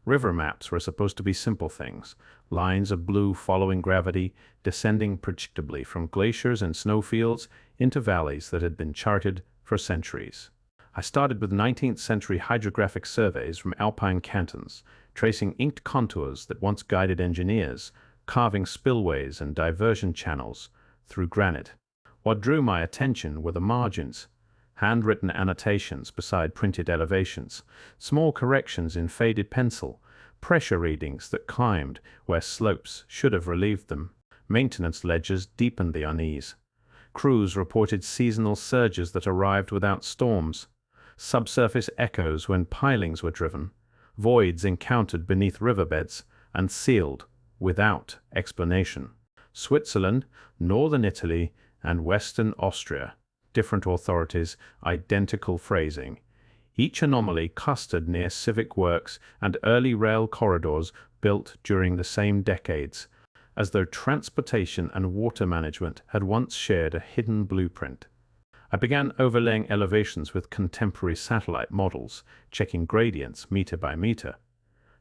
River maps were supposed to be simple things, lines of blue following gravity, descending predictably from glaciers and snowfields into valleys that had been charted for centuries. I started with 19th century hydrographic surveys from Alpine cantons, tracing inked contours that once guided engineers, carving spillways and diversion channels through granite. What drew my attention were the margins, handwritten annotations beside printed elevations, small corrections in faded pencil, pressure readings that climbed where slopes should have relieved them. Maintenance ledgers deepened the unease. Crews reported seasonal surges that arrived without storms, subsurface echoes when pilings were driven, voids encountered beneath riverbeds and sealed without explanation. Switzerland, northern Italy, and western Austria, different authorities, identical phrasing. Each anomaly clustered near civic works and early rail corridors built during the same decades, as though transportation and water management had once shared a hidden blueprint. I began overlaying elevations with contemporary satellite models, checking gradients meter by meter.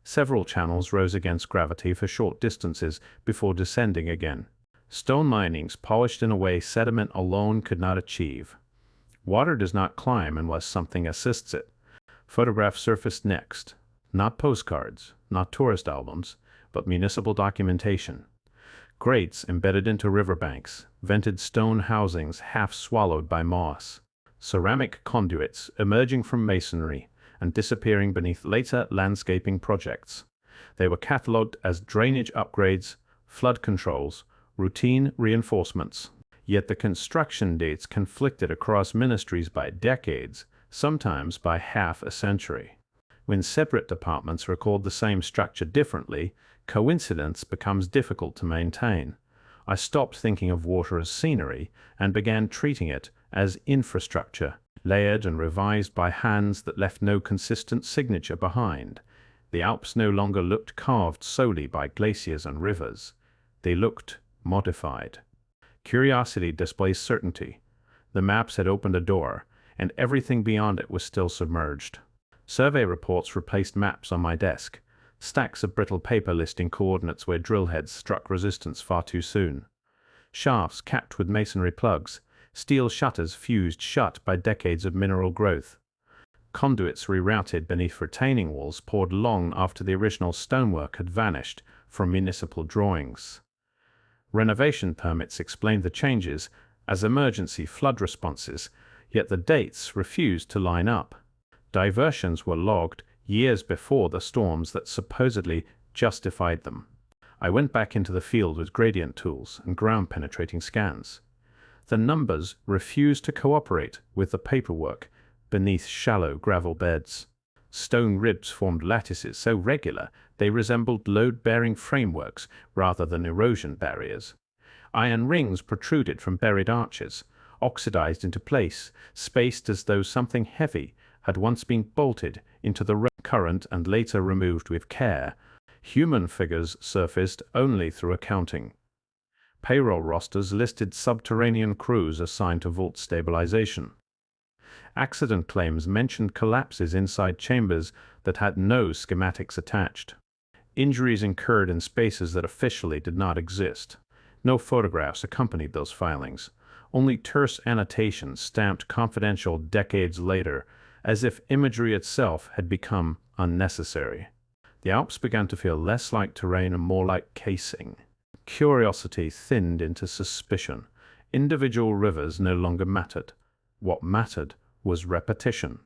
Several channels rose against gravity for short distances before descending again. Stone linings polished in a way sediment alone could not achieve. Water does not climb unless something assists it. Photographs surfaced next. Not postcards, not tourist albums, but municipal documentation. Grates embedded into riverbanks, vented stone housings half swallowed by moss. Ceramic conduits emerging from masonry and disappearing beneath later landscaping projects. They were catalogued as drainage upgrades, flood controls, routine reinforcements. Yet the construction dates conflicted across ministries by decades, sometimes by half a century. When separate departments record the same structure differently, coincidence becomes difficult to maintain. I stopped thinking of water as scenery and began treating it as infrastructure, layered and revised by hands that left no consistent signature behind. The Alps no longer looked carved solely by glaciers and rivers. They looked modified. Curiosity displaced certainty. The maps had opened a door, and everything beyond it was still submerged. Survey reports replaced maps on my desk, stacks of brittle paper listing coordinates where drill heads struck resistance far too soon. Shafts capped with masonry plugs, steel shutters fused shut by decades of mineral growth. Conduits rerouted beneath retaining walls poured long after the original stonework had vanished from municipal drawings. Renovation permits explained the changes as emergency flood responses, yet the dates refused to line up. Diversions were logged years before the storms that supposedly justified them. I went back into the field with gradient tools and ground-penetrating scans. The numbers refused to cooperate with the paperwork beneath shallow gravel beds. Stone ribs formed lattices so regular they resembled load-bearing frameworks rather than erosion barriers. Iron rings protruded from buried arches, oxidized into place, spaced as though something heavy had once been bolted into the current and later removed with care. Human figures surfaced only through accounting. Payroll rosters listed subterranean crews assigned to vault stabilization. Accident claims mentioned collapses inside chambers that had no schematics attached. Injuries incurred in spaces that officially did not exist. No photographs accompanied those filings, only terse annotations stamped confidential decades later, as if imagery itself had become unnecessary. The Alps began to feel less like terrain and more like casing. Curiosity thinned into suspicion. Individual rivers no longer mattered. What mattered was repetition.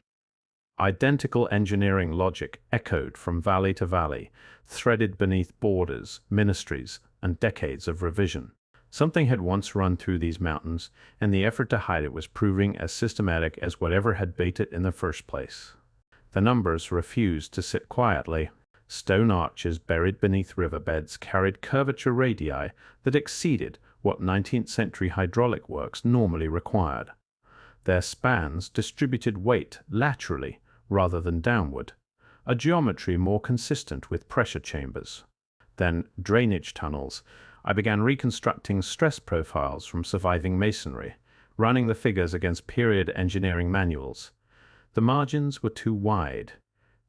Identical engineering logic echoed from valley to valley, threaded beneath borders, ministries, and decades of revision. Something had once run through these mountains, and the effort to hide it was proving as systematic as whatever had baked it in the first place. The numbers refused to sit quietly. Stone arches buried beneath riverbeds carried curvature radii that exceeded what 19th century hydraulic works normally required. Their spans distributed weight laterally rather than downward, a geometry more consistent with pressure chambers. Then drainage tunnels. I began reconstructing stress profiles from surviving masonry, running the figures against period engineering manuals. The margins were too wide,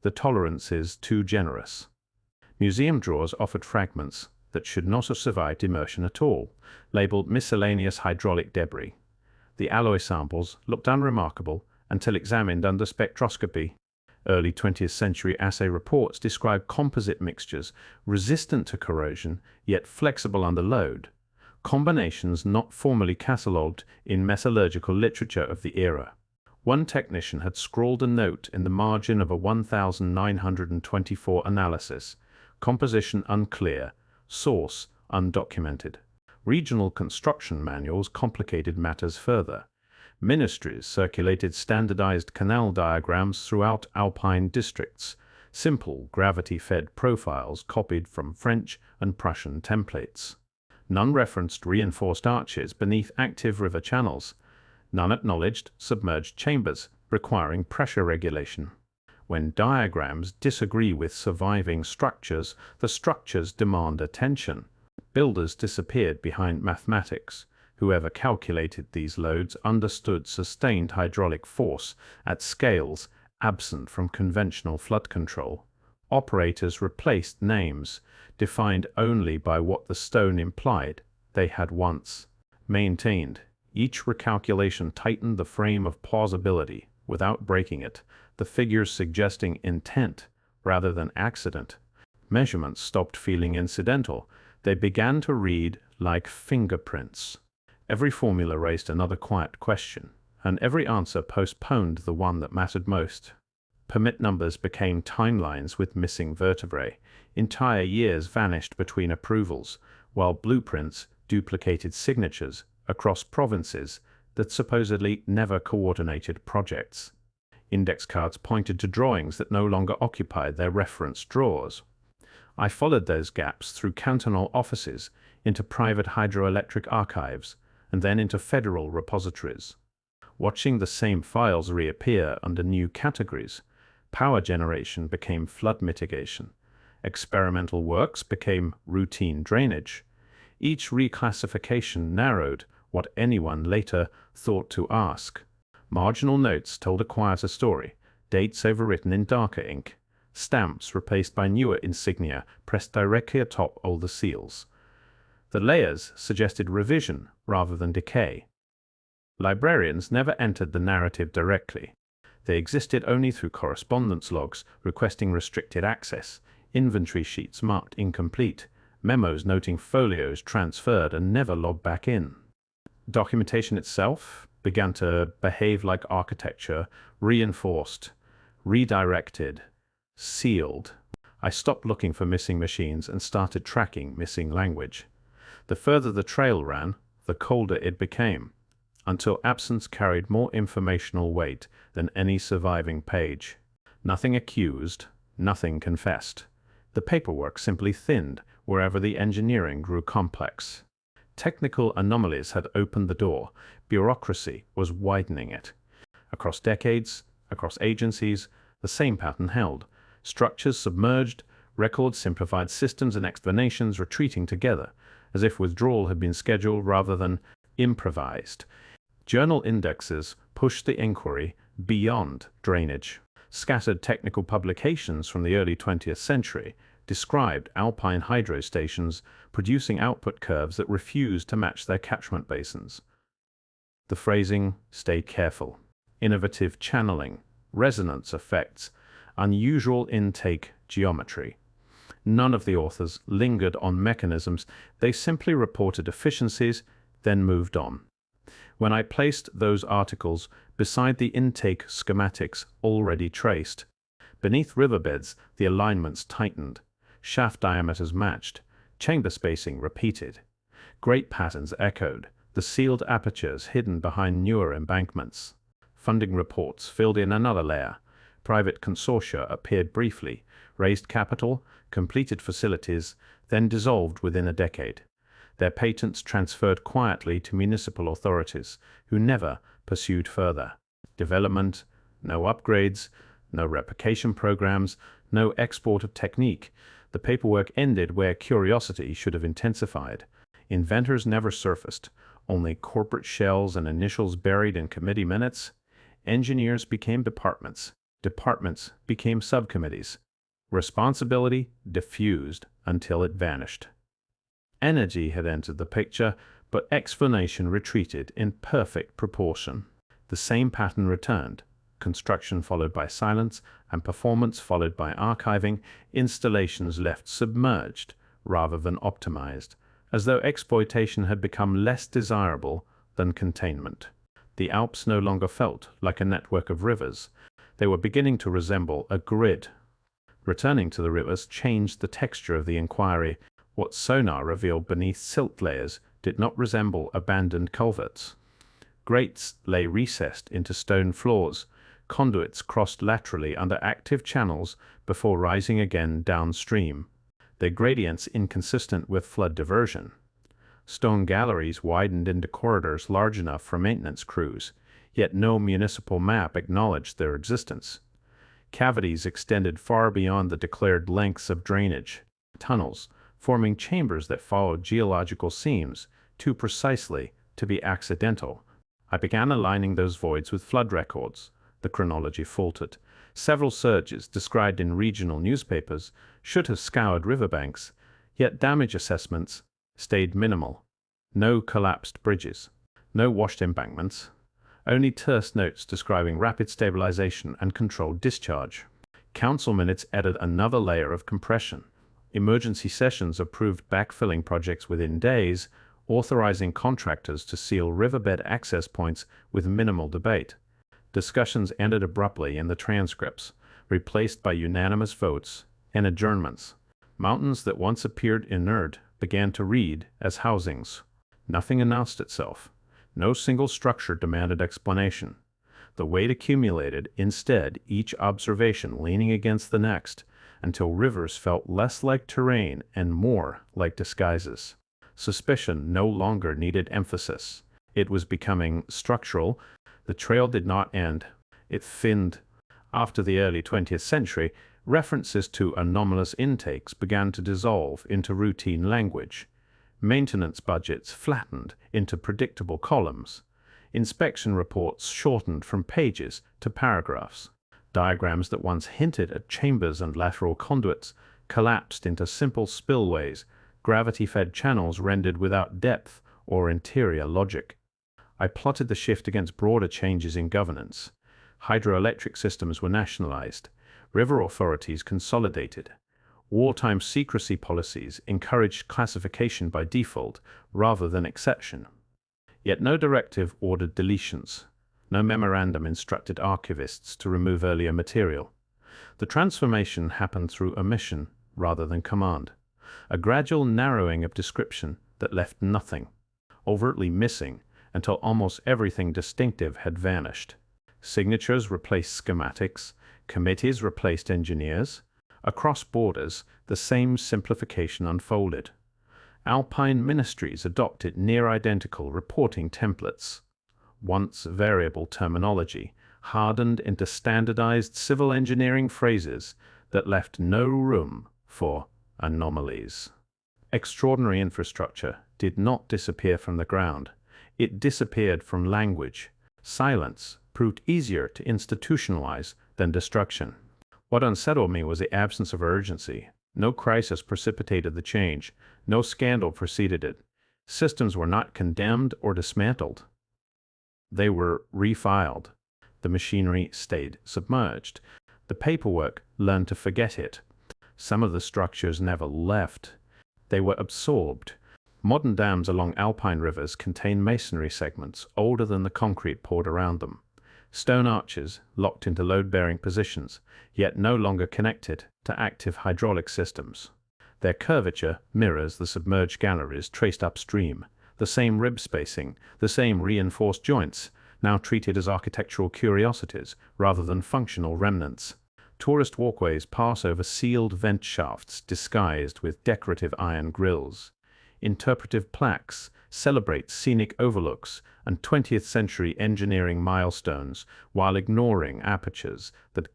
the tolerances too generous. Museum drawers offered fragments that should not have survived immersion at all, labeled miscellaneous hydraulic debris. The alloy samples looked unremarkable until examined under spectroscopy. Early 20th century assay reports described composite mixtures resistant to corrosion yet flexible under load, combinations not formally catalogued in metallurgical literature of the era. One technician had scrawled a note in the margin of a 1924 analysis: composition unclear, source undocumented. Regional construction manuals complicated matters further. Ministries circulated standardized canal diagrams throughout Alpine districts, simple gravity-fed profiles copied from French and Prussian templates. None referenced reinforced arches beneath active river channels. None acknowledged submerged chambers requiring pressure regulation. When diagrams disagree with surviving structures, the structures demand attention. Builders disappeared behind mathematics. Whoever calculated these loads understood sustained hydraulic force at scales absent from conventional flood control. Operators replaced names, defined only by what the stone implied they had once maintained. Each recalculation tightened the frame of plausibility without breaking it, the figures suggesting intent rather than accident. Measurements stopped feeling incidental. They began to read like fingerprints. Every formula raised another quiet question, and every answer postponed the one that mattered most. Permit numbers became timelines with missing vertebrae. Entire years vanished between approvals, while blueprints duplicated signatures across provinces that supposedly never coordinated projects. Index cards pointed to drawings that no longer occupied their reference drawers. I followed those gaps through cantonal offices, into private hydroelectric archives, and then into federal repositories. Watching the same files reappear under new categories, power generation became flood mitigation. Experimental works became routine drainage. Each reclassification narrowed what anyone later thought to ask. Marginal notes told a quieter story, dates overwritten in darker ink, stamps replaced by newer insignia pressed directly atop older seals. The layers suggested revision rather than decay. Librarians never entered the narrative directly. They existed only through correspondence logs requesting restricted access, inventory sheets marked incomplete, memos noting folios transferred and never logged back in. Documentation itself began to behave like architecture, reinforced, redirected, sealed. I stopped looking for missing machines and started tracking missing language. The further the trail ran, the colder it became, until absence carried more informational weight than any surviving page. Nothing accused, nothing confessed. The paperwork simply thinned wherever the engineering grew complex. Technical anomalies had opened the door. Bureaucracy was widening it. Across decades, across agencies, the same pattern held. Structures submerged, records simplified, systems and explanations retreating together, as if withdrawal had been scheduled rather than improvised. Journal indexes pushed the inquiry beyond drainage. Scattered technical publications from the early 20th century described Alpine hydro stations producing output curves that refused to match their catchment basins. The phrasing stayed careful. Innovative channeling, resonance effects, unusual intake geometry. None of the authors lingered on mechanisms. They simply reported efficiencies, then moved on. When I placed those articles beside the intake schematics already traced, beneath riverbeds the alignments tightened, shaft diameters matched, chamber spacing repeated. Great patterns echoed, the sealed apertures hidden behind newer embankments. Funding reports filled in another layer. Private consortia appeared briefly, raised capital, completed facilities, then dissolved within a decade. Their patents transferred quietly to municipal authorities, who never pursued further development, no upgrades, no replication programs, no export of technique. The paperwork ended where curiosity should have intensified. Inventors never surfaced, only corporate shells and initials buried in committee minutes. Engineers became departments. Departments became subcommittees. Responsibility diffused until it vanished. Energy had entered the picture, but explanation retreated in perfect proportion. The same pattern returned: construction followed by silence, and performance followed by archiving, installations left submerged rather than optimized, as though exploitation had become less desirable than containment. The Alps no longer felt like a network of rivers. They were beginning to resemble a grid. Returning to the rivers changed the texture of the inquiry. What sonar revealed beneath silt layers did not resemble abandoned culverts. Grates lay recessed into stone floors. Conduits crossed laterally under active channels before rising again downstream, their gradients inconsistent with flood diversion. Stone galleries widened into corridors large enough for maintenance crews, yet no municipal map acknowledged their existence. Cavities extended far beyond the declared lengths of drainage. Tunnels, forming chambers that followed geological seams too precisely to be accidental. I began aligning those voids with flood records. The chronology faltered. Several surges, described in regional newspapers, should have scoured riverbanks, yet damage assessments stayed minimal. No collapsed bridges, no washed embankments, only terse notes describing rapid stabilization and controlled discharge. Council minutes added another layer of compression. Emergency sessions approved backfilling projects within days, authorizing contractors to seal riverbed access points with minimal debate. Discussions ended abruptly in the transcripts, replaced by unanimous votes and adjournments. Mountains that once appeared inert began to read as housings. Nothing announced itself. No single structure demanded explanation. The weight accumulated, instead, each observation leaning against the next, until rivers felt less like terrain and more like disguises. Suspicion no longer needed emphasis. It was becoming structural. The trail did not end. It thinned. After the early 20th century, references to anomalous intakes began to dissolve into routine language. Maintenance budgets flattened into predictable columns. Inspection reports shortened from pages to paragraphs. Diagrams that once hinted at chambers and lateral conduits collapsed into simple spillways, gravity-fed channels rendered without depth or interior logic. I plotted the shift against broader changes in governance. Hydroelectric systems were nationalized. River authorities consolidated. Wartime secrecy policies encouraged classification by default rather than exception. Yet no directive ordered deletions. No memorandum instructed archivists to remove earlier material. The transformation happened through omission rather than command. A gradual narrowing of description that left nothing overtly missing until almost everything distinctive had vanished. Signatures replaced schematics, committees replaced engineers. Across borders, the same simplification unfolded. Alpine ministries adopted near-identical reporting templates. Once variable terminology hardened into standardized civil engineering phrases that left no room for anomalies. Extraordinary infrastructure did not disappear from the ground. It disappeared from language. Silence proved easier to institutionalize than destruction. What unsettled me was the absence of urgency. No crisis precipitated the change. No scandal preceded it. Systems were not condemned or dismantled. They were refiled. The machinery stayed submerged. The paperwork learned to forget it. Some of the structures never left. They were absorbed. Modern dams along Alpine rivers contain masonry segments older than the concrete poured around them. Stone arches locked into load-bearing positions, yet no longer connected to active hydraulic systems. Their curvature mirrors the submerged galleries traced upstream. The same rib spacing, the same reinforced joints, now treated as architectural curiosities rather than functional remnants. Tourist walkways pass over sealed vent shafts disguised with decorative iron grills. Interpretive plaques celebrate scenic overlooks and 20th century engineering milestones while ignoring apertures that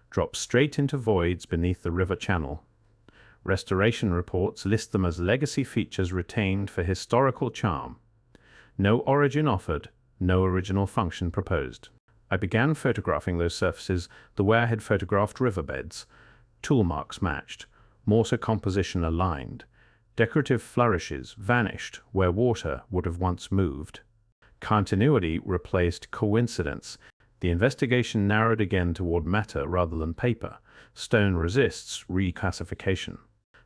drop straight into voids beneath the river channel. Restoration reports list them as legacy features retained for historical charm. No origin offered, no original function proposed. I began photographing those surfaces the way I had photographed riverbeds, Tool marks matched, mortar composition aligned. Decorative flourishes vanished where water would have once moved. Continuity replaced coincidence. The investigation narrowed again toward matter rather than paper. Stone resists reclassification.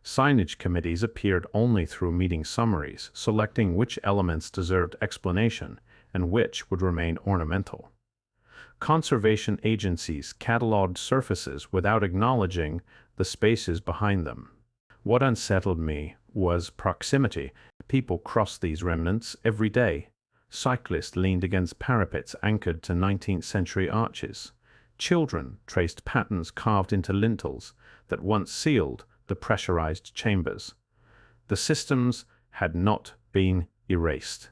Signage committees appeared only through meeting summaries, selecting which elements deserved explanation and which would remain ornamental. Conservation agencies catalogued surfaces without acknowledging the spaces behind them. What unsettled me was proximity. People crossed these remnants every day. Cyclists leaned against parapets anchored to 19th century arches. Children traced patterns carved into lintels that once sealed the pressurized chambers. The systems had not been erased.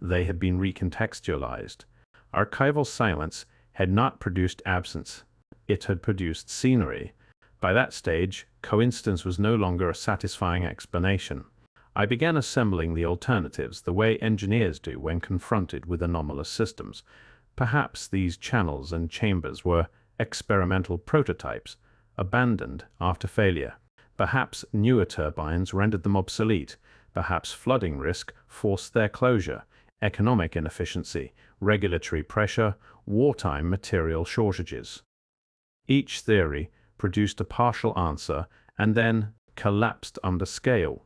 They had been recontextualized. Archival silence had not produced absence. It had produced scenery. By that stage, coincidence was no longer a satisfying explanation. I began assembling the alternatives the way engineers do when confronted with anomalous systems. Perhaps these channels and chambers were experimental prototypes, abandoned after failure. Perhaps newer turbines rendered them obsolete. Perhaps flooding risk forced their closure. Economic inefficiency, regulatory pressure, wartime material shortages. Each theory produced a partial answer and then collapsed under scale.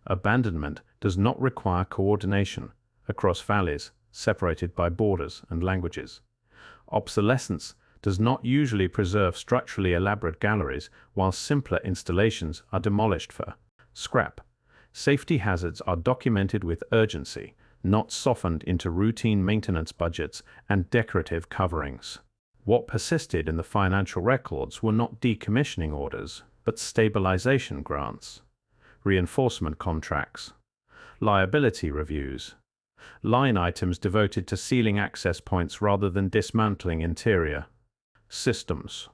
Abandonment does not require coordination across valleys separated by borders and languages. Obsolescence does not usually preserve structurally elaborate galleries, while simpler installations are demolished for scrap. Safety hazards are documented with urgency, not softened into routine maintenance budgets and decorative coverings. What persisted in the financial records were not decommissioning orders, but stabilization grants, reinforcement contracts, liability reviews, line items devoted to sealing access points rather than dismantling interior systems.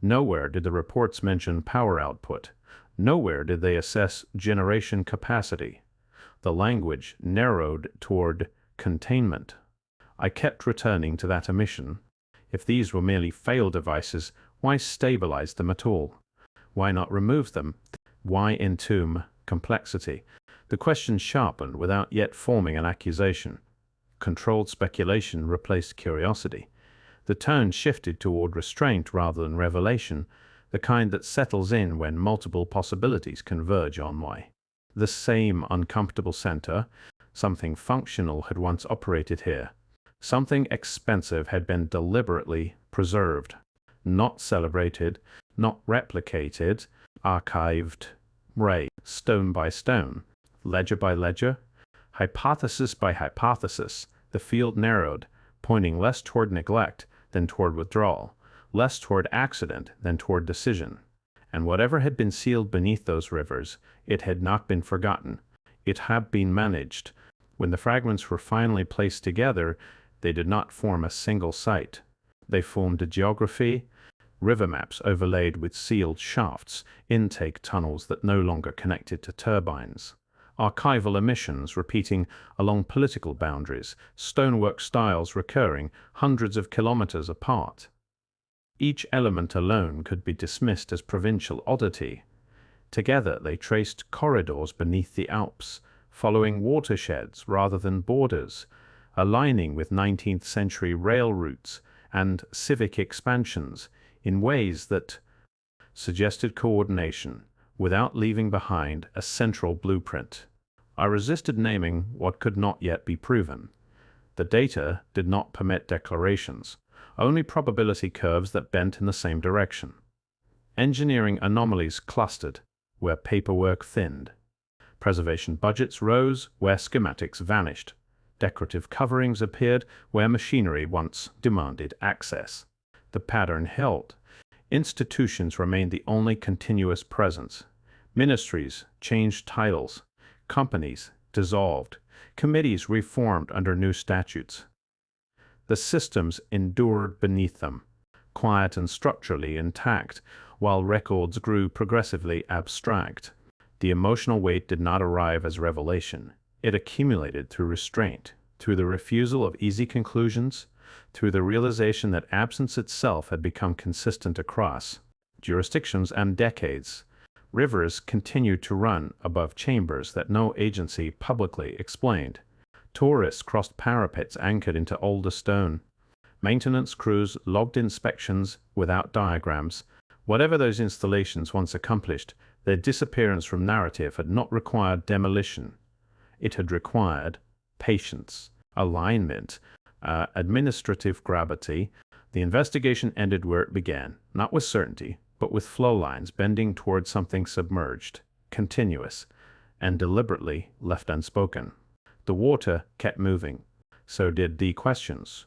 Nowhere did the reports mention power output. Nowhere did they assess generation capacity. The language narrowed toward containment. I kept returning to that omission. If these were merely failed devices, why stabilize them at all? Why not remove them? Why entomb complexity? The question sharpened without yet forming an accusation. Controlled speculation replaced curiosity. The tone shifted toward restraint rather than revelation, the kind that settles in when multiple possibilities converge on why. The same uncomfortable center, something functional had once operated here. Something expensive had been deliberately preserved, not celebrated, not replicated, archived, stone by stone, ledger by ledger, hypothesis by hypothesis. The field narrowed, pointing less toward neglect than toward withdrawal, less toward accident than toward decision. And whatever had been sealed beneath those rivers, it had not been forgotten. It had been managed. When the fragments were finally placed together, they did not form a single site. They formed a geography, river maps overlaid with sealed shafts, intake tunnels that no longer connected to turbines, archival emissions repeating along political boundaries, stonework styles recurring hundreds of kilometers apart. Each element alone could be dismissed as provincial oddity. Together they traced corridors beneath the Alps, following watersheds rather than borders, aligning with 19th century rail routes and civic expansions in ways that suggested coordination without leaving behind a central blueprint. I resisted naming what could not yet be proven. The data did not permit declarations, only probability curves that bent in the same direction. Engineering anomalies clustered where paperwork thinned. Preservation budgets rose where schematics vanished. Decorative coverings appeared where machinery once demanded access. The pattern held. Institutions remained the only continuous presence. Ministries changed titles. Companies dissolved. Committees reformed under new statutes. The systems endured beneath them, quiet and structurally intact, while records grew progressively abstract. The emotional weight did not arrive as revelation. It accumulated through restraint, through the refusal of easy conclusions, through the realization that absence itself had become consistent across jurisdictions, and decades. Rivers continued to run above chambers that no agency publicly explained. Tourists crossed parapets anchored into older stone. Maintenance crews logged inspections without diagrams. Whatever those installations once accomplished, their disappearance from narrative had not required demolition. It had required patience, alignment, administrative gravity. The investigation ended where it began, not with certainty, but with flow lines bending toward something submerged, continuous, and deliberately left unspoken. The water kept moving. So did the questions.